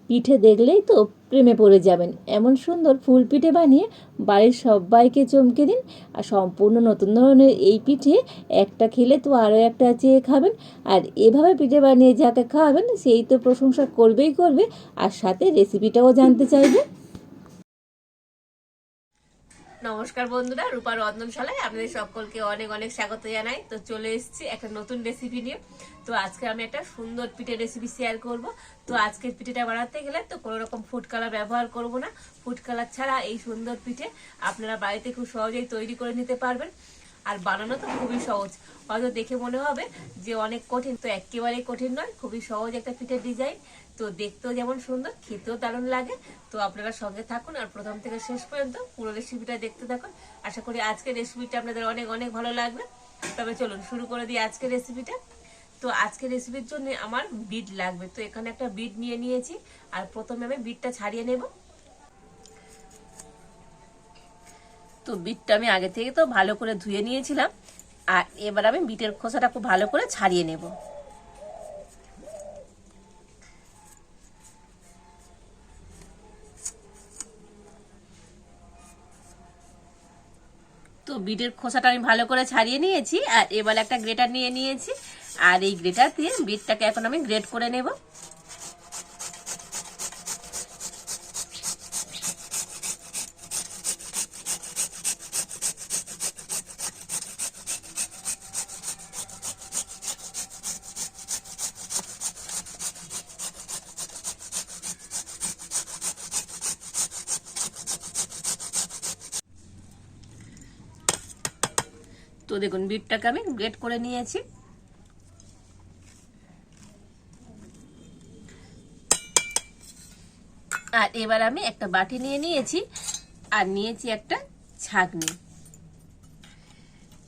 পিঠে দেখলেই তো প্রেমে পড়ে যাবেন। এমন সুন্দর ফুল পিঠে বানিয়ে বাড়ির সবাইকে চমকে দিন। আর সম্পূর্ণ নতুন ধরনের এই পিঠে একটা খেলে তো আরও একটা চেয়ে খাবেন। আর এভাবে পিঠে বানিয়ে যাকে খাওয়াবেন সেই তো প্রশংসা করবেই করবে, আর সাথে রেসিপিটাও জানতে চাইবে। নমস্কার বন্ধুরা, রূপা রন্ধনশালায় আপনাদের সকলকে অনেক অনেক স্বাগত জানাই। তো চলে এসেছি একটা নতুন রেসিপি নিয়ে। তো আজকে আমি একটা সুন্দর পিঠে রেসিপি শেয়ার করব। তো আজকের পিঠেটা বানাতে গেলে তো কোনো রকম ফুড কালার ব্যবহার করব না। ফুড কালার ছাড়া এই সুন্দর পিঠে আপনারা বাড়িতে খুব সহজেই তৈরি করে নিতে পারবেন। আর বানানো তো খুবই সহজ। হয়তো দেখে মনে হবে যে অনেক কঠিন, তো একেবারেই কঠিন নয়, খুবই সহজ একটা পিঠের ডিজাইন। তো দেখতেও যেমন সুন্দর, খেতেও দারুণ লাগে। তো আপনারা সঙ্গে থাকুন আর প্রথম থেকে শেষ পর্যন্ত পুরো রেসিপিটা দেখতে থাকুন। আশা করি আজকের রেসিপিটা আপনাদের অনেক অনেক ভালো লাগবে। তবে চলুন শুরু করে দিই আজকের রেসিপিটা। তো আজকের রেসিপির জন্য আমার বিট লাগবে। তো এখানে একটা বিট নিয়ে নিয়েছি, আর প্রথমে আমি বিটটা ছাড়িয়ে নেব। তো বিটটা আমি আগে থেকে তো ভালো করে ধুয়ে নিয়েছিলাম, আর এবার আমি বিটের খোসাটা খুব ভালো করে ছাড়িয়ে নেব। তো বিটের খোসাটা আমি ভালো করে ছাড়িয়ে নিয়েছি, আর এবার একটা গ্রেটার নিয়ে নিয়েছি, আর এই গ্রেটার দিয়ে বিটটাকে এখন আমি গ্রেট করে নেব। তো দেখুন বিটটাকে আমি গ্রেট করে নিয়েছি। আর এবার আমি একটা বাটি নিয়ে নিয়েছি, আর নিয়েছি একটা ছাঁকনি।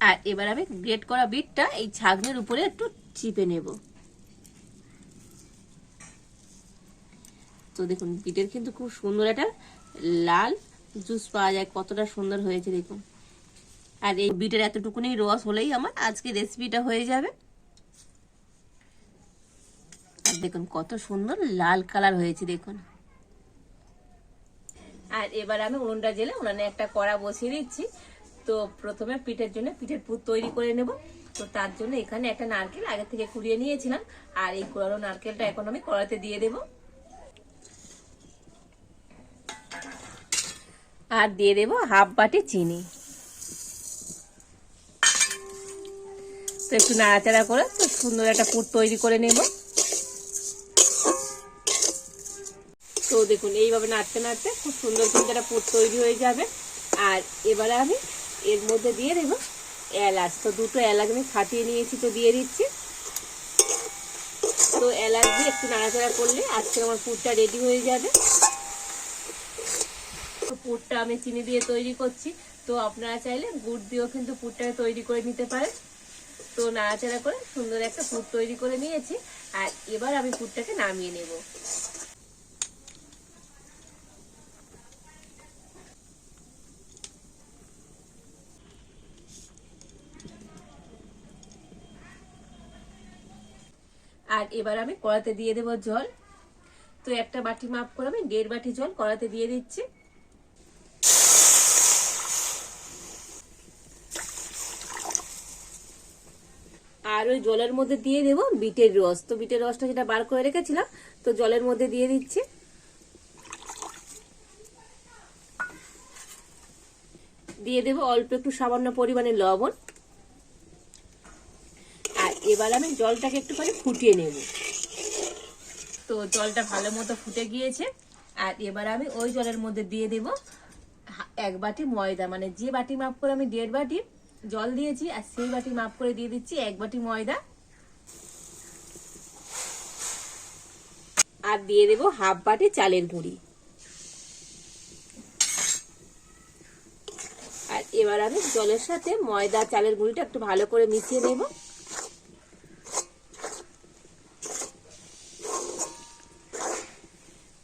আর এবার আমি গ্রেট করা বিটটা এই ছাঁকনির উপরে একটু চিপে নেব। তো দেখুন বিটের কিন্তু খুব সুন্দর একটা লাল জুস পাওয়া যায়, কতটা সুন্দর হয়েছে দেখুন। আর এই বিটের এতটুকুনি রস হলেই আমার আজকে রেসিপিটা হয়ে যাবে। আর দেখুন কত সুন্দর লাল কালার হয়েছে দেখুন। আর এবার আমি উনুনটা জেলে উনানে একটা কড়া বসিয়ে দিচ্ছি। তো প্রথমে পিঠের জন্য পিঠের পুর তৈরি করে নেব। তো তার জন্য এখানে একটা নারকেল আগে থেকে কুড়িয়ে নিয়েছিলাম, আর এই কুড়ানো নারকেলটা এখন আমি কড়াতে দিয়ে দেব। আর দিয়ে দেব হাফ বাটি চিনি। তো একটু নাড়াচাড়া করে তো সুন্দর একটা পুর তৈরি করে নেব। তো দেখুন এইভাবে নাড়তে নাড়তে খুব সুন্দর কিন্তু একটা পুর তৈরি হয়ে যাবে। আর এবারে আমি এর মধ্যে দিয়ে দেবো এলাচ। তো দুটো এলাচ আমি ফাটিয়ে নিয়েছি, তো দিয়ে দিচ্ছি। তো এলাচ দিয়ে একটু নাড়াচাড়া করলে আজকে আমার পুরটা রেডি হয়ে যাবে। তো পুরটা আমি চিনি দিয়ে তৈরি করছি, তো আপনারা চাইলে গুড় দিয়েও কিন্তু পুরটা তৈরি করে নিতে পারেন। তো নাড়াচাড়া করে সুন্দর একটা পুর তৈরি করে নিয়েছি, আর এবার আমি পুরটাকে নামিয়ে নেব। আর এবার আমি কড়াতে দিয়ে দেব জল। তো একটা বাটি মাপ করে আমি 1.5 বাটি জল কড়াতে দিয়ে দিচ্ছি। আর ওই জলের মধ্যে দিয়ে দেব বিটের রস। তো বিটের রসটা যেটা বার করে রেখেছিলাম, তো জলের মধ্যে দিয়ে দিচ্ছি। দিয়ে দেব অল্প একটু সামান্য পরিমাণে লবণ। আর এবার আমি জলটাকে একটুখানি ফুটিয়ে নেব। তো জলটা ভালো মতো ফুটে গিয়েছে, আর এবার আমি ওই জলের মধ্যে দিয়ে দেব 1 বাটি ময়দা। মানে যে বাটি মাপ করে আমি 1.5 বাটি জল দিয়েছি, আর সেই বাটি মাপ করে দিয়ে দিচ্ছি 1 বাটি ময়দা। আর দিয়ে দেব হাফ বাটি চালের গুঁড়ি। আর এবার আমি জলের সাথে ময়দা চালের গুঁড়িটা একটু ভালো করে মিশিয়ে নেব।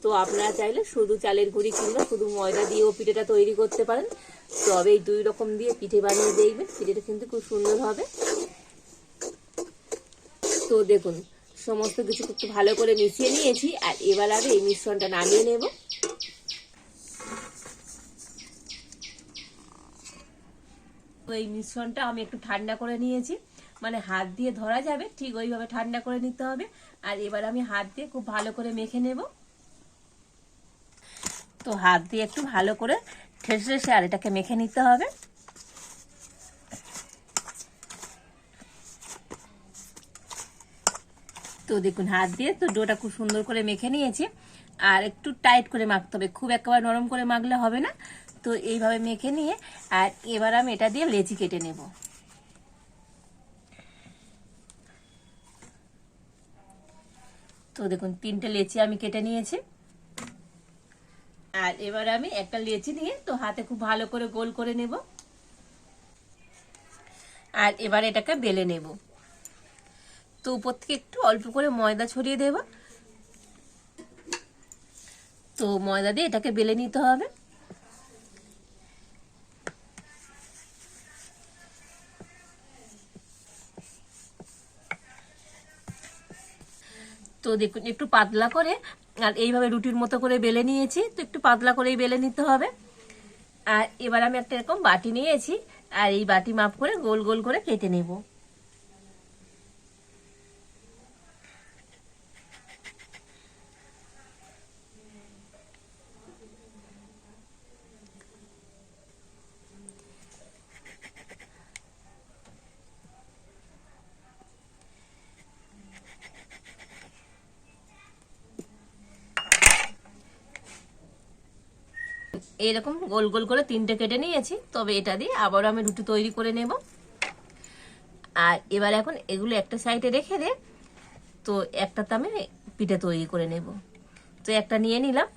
তো আপনারা চাইলে শুধু চালের গুঁড়ি কিংবা শুধু ময়দা দিয়েও পিঠেটা তৈরি করতে পারেন। তবে এই 2 রকম দিয়ে পিঠে বানিয়ে দেখবেন, পিঠেটা কিন্তু খুব সুন্দর হবে। তো দেখুন সমস্ত কিছু একটু ভালো করে মিশিয়ে নিয়েছি। আর এবার আমি এই মিশ্রণটা নামিয়ে নেব। তো এই মিশ্রণটা আমি একটু ঠান্ডা করে নিয়েছি, মানে হাত দিয়ে ধরা যাবে ঠিক ওইভাবে ঠান্ডা করে নিতে হবে। আর এবার আমি হাত দিয়ে খুব ভালো করে মেখে নেব। তো হাত দিয়ে একটু ভালো করে ঠেসে ঠেসে আর এটাকে মেখে নিতে হবে। তো দেখুন হাত দিয়ে তো ডোটা খুব সুন্দর করে মেখে নিয়েছি। আর একটু টাইট করে মাখতে হবে, খুব একেবারে নরম করে মাখলে হবে না। তো এইভাবে মেখে নিয়ে আর এবার আমি এটা দিয়ে লেচি কেটে নেব। তো দেখুন 3টে লেচি আমি কেটে নিয়েছি। আর এবার আমি একটা লেচি নিয়ে তো হাতে খুব ভালো করে গোল করে নেব। আর এবার এটাকে বেলে নেব। তো উপর থেকে একটু অল্প করে ময়দা ছড়িয়ে দেব। তো ময়দা দিয়ে এটাকে বেলে নিতে হবে। তো দেখুন একটু পাতলা করে আর এইভাবে রুটির মতো করে বেলে নিয়েছি। তো একটু পাতলা করেই বেলে নিতে হবে। আর এবার আমি একটা এরকম বাটি নিয়েছি, আর এই বাটি মাপ করে গোল গোল করে কেটে নেব। এইরকম গোল গোল করে 3টে কেটে নিয়েছি। তবে এটা দিয়ে আবারও আমি রুটি তৈরি করে নেব। আর এবার এখন এগুলো একটা সাইডে রেখে দে, তো একটাতে আমি পিঠে তৈরি করে নেব। তো একটা নিয়ে নিলাম।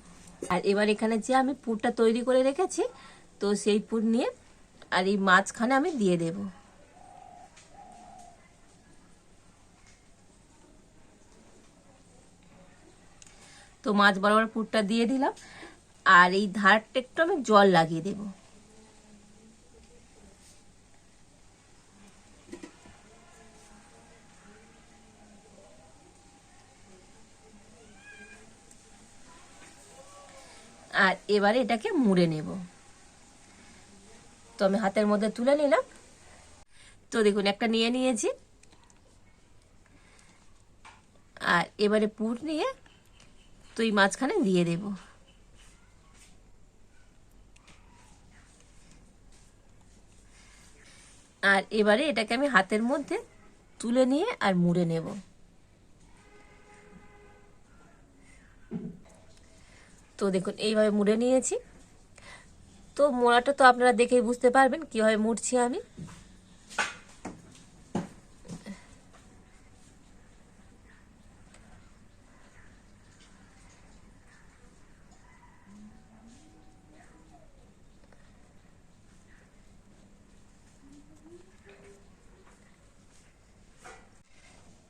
আর এবার এখানে যে আমি পুরটা তৈরি করে রেখেছি, তো সেই পুর নিয়ে আর এই মাঝখানে আমি দিয়ে দেব। তো মাছ বরাবর পুরটা দিয়ে দিলাম। আর এই ধারটা একটু আমি জল লাগিয়ে দেব। আর এবারে এটাকে মুড়ে নেব। তো আমি হাতের মধ্যে তুলে নিলাম। তো দেখুন একটা নিয়ে নিয়েছি। আর এবারে পুর নিয়ে তো এই মাঝখানে দিয়ে দেব। আর এবারে এটাকে আমি হাতের মধ্যে তুলে নিয়ে আর মুড়ে নেব। তো দেখুন এইভাবে মুড়ে নিয়েছি। তো মোড়াটা তো আপনারা দেখেই বুঝতে পারবেন কিভাবে মুড়ছি আমি।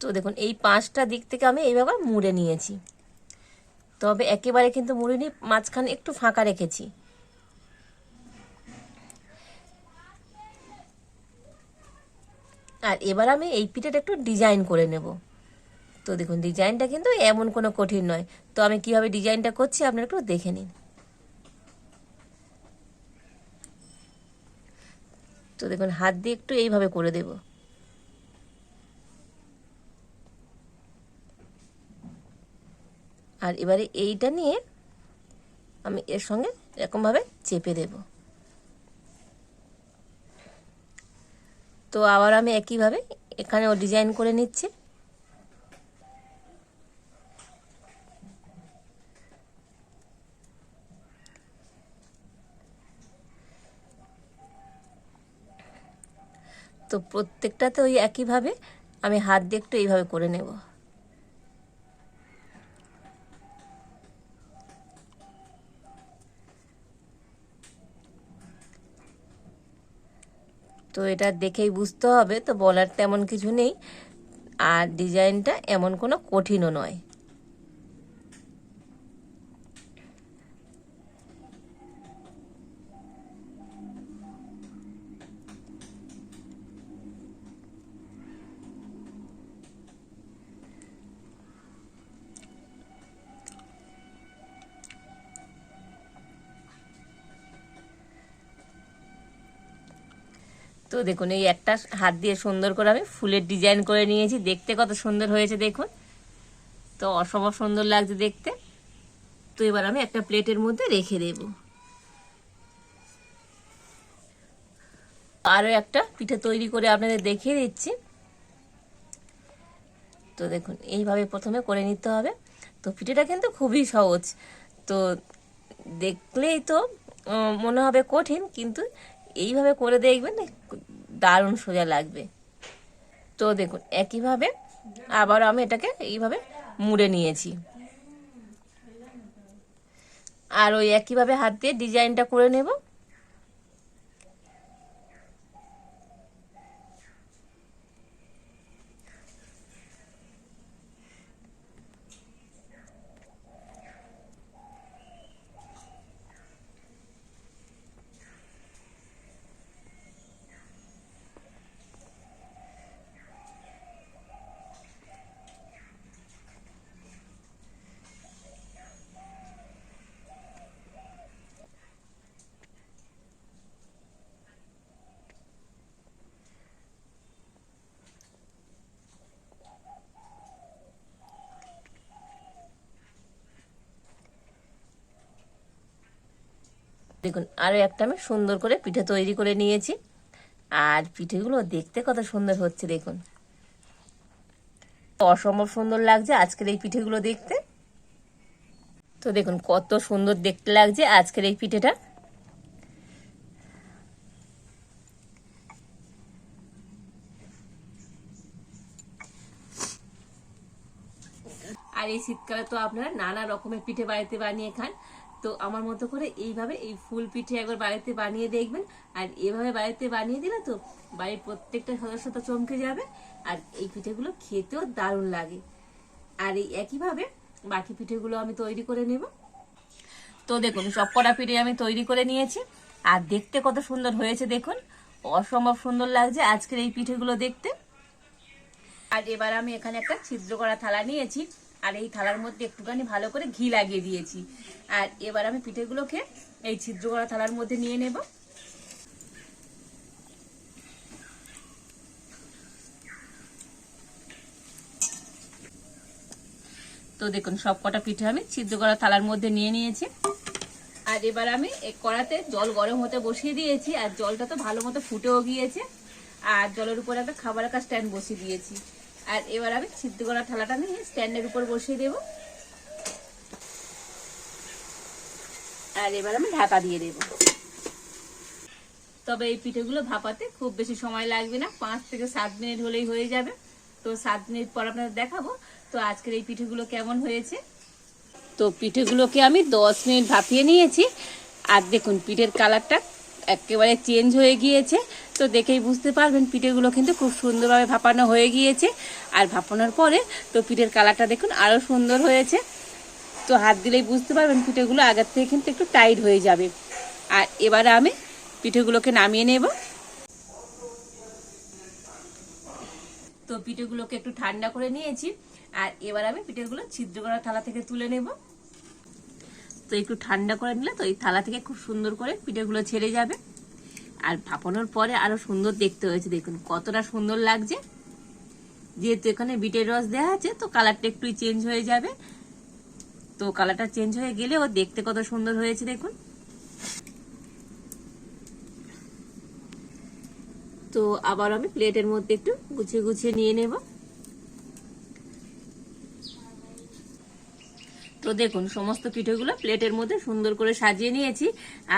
তো দেখুন এই 5টা দিক থেকে আমি এইভাবে মুড়ে নিয়েছি। তবে একেবারে কিন্তু মুড়িনি, মাঝখানে একটু ফাঁকা রেখেছি। আর এবার আমি এই পিঠেটা একটু ডিজাইন করে নেব। তো দেখুন ডিজাইনটা কিন্তু এমন কোনো কঠিন নয়। তো আমি কিভাবে ডিজাইনটা করছি আপনারা একটু দেখে নিন। তো দেখুন হাত দিয়ে একটু এইভাবে করে দেব। আর এবারে এইটা নিয়ে আমি এর সঙ্গে এরকমভাবে চেপে দেব। তো আবার আমি একইভাবে এখানেও ডিজাইন করে নিচ্ছি। তো প্রত্যেকটাতে ওই একইভাবে আমি হাত দিয়ে একটু এইভাবে করে নেব। তো এটা দেখেই বুঝতে হবে, তো বলার তেমন কিছু নেই। আর ডিজাইনটা এমন কোনো কঠিনও নয়। তো দেখুন এই একটা হাত দিয়ে সুন্দর করে আমি ফুলের ডিজাইন করে নিয়েছি, দেখতে কত সুন্দর হয়েছে দেখুন। তো অসম্ভব সুন্দর লাগছে দেখতে। তো এবার আমি একটা প্লেটের মধ্যে রেখে দেব। আরও একটা পিঠে তৈরি করে আপনাদের দেখিয়ে দিচ্ছি। তো দেখুন এইভাবে প্রথমে করে নিতে হবে। তো পিঠেটা কিন্তু খুবই সহজ, তো দেখলেই তো মনে হবে কঠিন, কিন্তু এইভাবে করে দেখবেন দারুণ সোজা লাগবে। তো দেখুন একইভাবে আবার আমি এটাকে এইভাবে মুড়ে নিয়েছি, আর ওই একইভাবে হাত দিয়ে ডিজাইনটা করে নেব। দেখুন আরও একটা আমি সুন্দর করে পিঠে তৈরি করে নিয়েছি, আর পিঠেগুলো দেখতে কত সুন্দর হচ্ছে দেখুন। অসম্ভব সুন্দর লাগছে আজকের এই পিঠেগুলো দেখতে। তো দেখুন কত সুন্দর দেখতে লাগছে আজকের এই পিঠেটা। আর এই শীতকালে তো আপনারা নানা রকমের পিঠে বাড়িতে বানিয়ে খান, তো আমার মতো করে এইভাবে এই ফুল পিঠে একবার বাড়িতে বানিয়ে দেখবেন। আর এভাবে বাড়িতে বানিয়ে দিলে তো বাড়ির প্রত্যেকটা সদস্য তো চমকে যাবে, আর এই পিঠেগুলো খেতেও দারুণ লাগে। আর এই একইভাবে বাকি পিঠেগুলো আমি তৈরি করে নেব। তো দেখুন সব কটা পিঠে আমি তৈরি করে নিয়েছি, আর দেখতে কত সুন্দর হয়েছে দেখুন। অসম্ভব সুন্দর লাগছে আজকের এই পিঠেগুলো দেখতে। আর এবার আমি এখানে একটা ছিদ্র করা থালা নিয়েছি, আর এই থালার মধ্যে একটুখানি ভালো করে ঘি লাগিয়ে দিয়েছি। আর এবার আমি পিঠেগুলোকে এই ছিদ্র করা থালার মধ্যে নিয়ে নেব। তো দেখুন সব কটা পিঠে আমি ছিদ্র করা থালার মধ্যে নিয়ে নিয়েছি। আর এবার আমি এক কড়াতে জল গরম হতে বসিয়ে দিয়েছি, আর জলটা তো ভালো মতো ফুটেও গিয়েছে। আর জলের উপর একটা খাবার রাখার স্ট্যান্ড বসিয়ে দিয়েছি। আর এবার আমি সিদ্ধ করা থালাটা নিয়ে স্ট্যান্ডের উপর বসিয়ে দেব। আর এবার আমি ঢাকা দিয়ে দেব। তবে এই পিঠেগুলো ভাপাতে খুব বেশি সময় লাগবে না, 5 থেকে 7 মিনিট হলেই হয়ে যাবে। তো 7 মিনিট পর আপনাদের দেখাবো তো আজকের এই পিঠেগুলো কেমন হয়েছে। তো পিঠেগুলোকে আমি 10 মিনিট ভাপিয়ে নিয়েছি, আর দেখুন পিঠের কালারটা একেবারে চেঞ্জ হয়ে গিয়েছে। তো দেখেই বুঝতে পারবেন পিঠেগুলো কিন্তু খুব সুন্দরভাবে ভাপানো হয়ে গিয়েছে। আর ভাপানোর পরে তো পিঠের কালারটা দেখুন আরও সুন্দর হয়েছে। তো হাত দিলেই বুঝতে পারবেন পিঠেগুলো আগের থেকে কিন্তু একটু টাইট হয়ে যাবে। আর এবারে আমি পিঠেগুলোকে নামিয়ে নেব। তো পিঠেগুলোকে একটু ঠান্ডা করে নিয়েছি, আর এবার আমি পিঠেগুলো ছিদ্র করা থালা থেকে তুলে নেব। তো একটু ঠান্ডা করে নিলে তো এই থালা থেকে খুব সুন্দর করে পিঠেগুলো ছেড়ে যাবে। আর ভাপানোর পরে আরো সুন্দর দেখতে হয়েছে দেখুন কতটা সুন্দর লাগছে। যেহেতু এখানে বিটের রস দেওয়া আছে তো কালারটা একটু চেঞ্জ হয়ে যাবে। তো কালারটা চেঞ্জ হয়ে গেলেও দেখতে কত সুন্দর হয়েছে দেখুন। তো আবার আমি প্লেটের মধ্যে একটু গুছিয়ে গুছিয়ে নিয়ে নেব। তো দেখুন সমস্ত পিঠেগুলো প্লেটের মধ্যে সুন্দর করে সাজিয়ে নিয়েছি।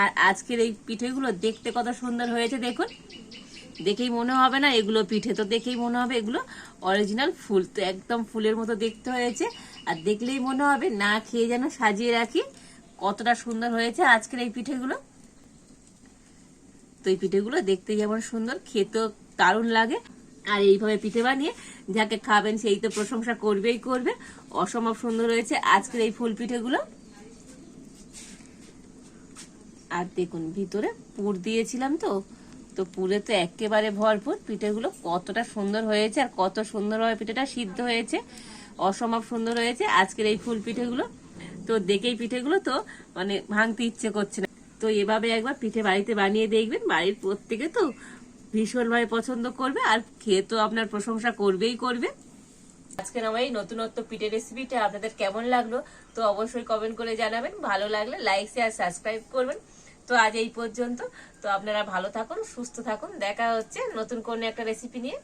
আর আজকের এই পিঠেগুলো দেখতে কত সুন্দর হয়েছে দেখুন। দেখেই মনে হবে না এগুলো পিঠে, তো দেখেই মনে হবে এগুলো অরিজিনাল ফুল। তো একদম ফুলের মতো দেখতে হয়েছে, আর দেখলেই মনে হবে না খেয়ে যেন সাজিয়ে রাখি। কতটা সুন্দর হয়েছে আজকের এই পিঠেগুলো। তো এই পিঠেগুলো দেখতে যেমন সুন্দর, খেতেও দারুণ লাগে। আর এইভাবে পিঠে বানিয়ে যাকে খাবেন সেই তো প্রশংসা করবেই করবে। অসম্ভব সুন্দর হয়েছে আজকের এই ফুল পিঠেগুলো। আর দেখুন ভিতরে পুর দিয়েছিলাম, তো পুরে তো একেবারে ভরপুর। পিঠেগুলো কতটা সুন্দর হয়েছে, আর কত সুন্দরভাবে পিঠেটা সিদ্ধ হয়েছে। অসম্ভব সুন্দর হয়েছে আজকের এই ফুল পিঠেগুলো। তো দেখেই পিঠেগুলো তো ভাঙতে ইচ্ছে করছে না। তো এভাবে একবার পিঠে বাড়িতে বানিয়ে দেখবেন, বাড়ির প্রত্যেকে তো ভীষণভাবে পছন্দ করবে আর খেয়ে তো আপনার প্রশংসা করবেই করবে। আজকের আমার এই নতুনত্ব পিঠে রেসিপিটা আপনাদের কেমন লাগলো তো অবশ্যই কমেন্ট করে জানাবেন। ভালো লাগলে লাইক শেয়ার সাবস্ক্রাইব করবেন। তো আজ এই পর্যন্ত। তো আপনারা ভালো থাকুন, সুস্থ থাকুন, দেখা হচ্ছে নতুন কোনো একটা রেসিপি নিয়ে।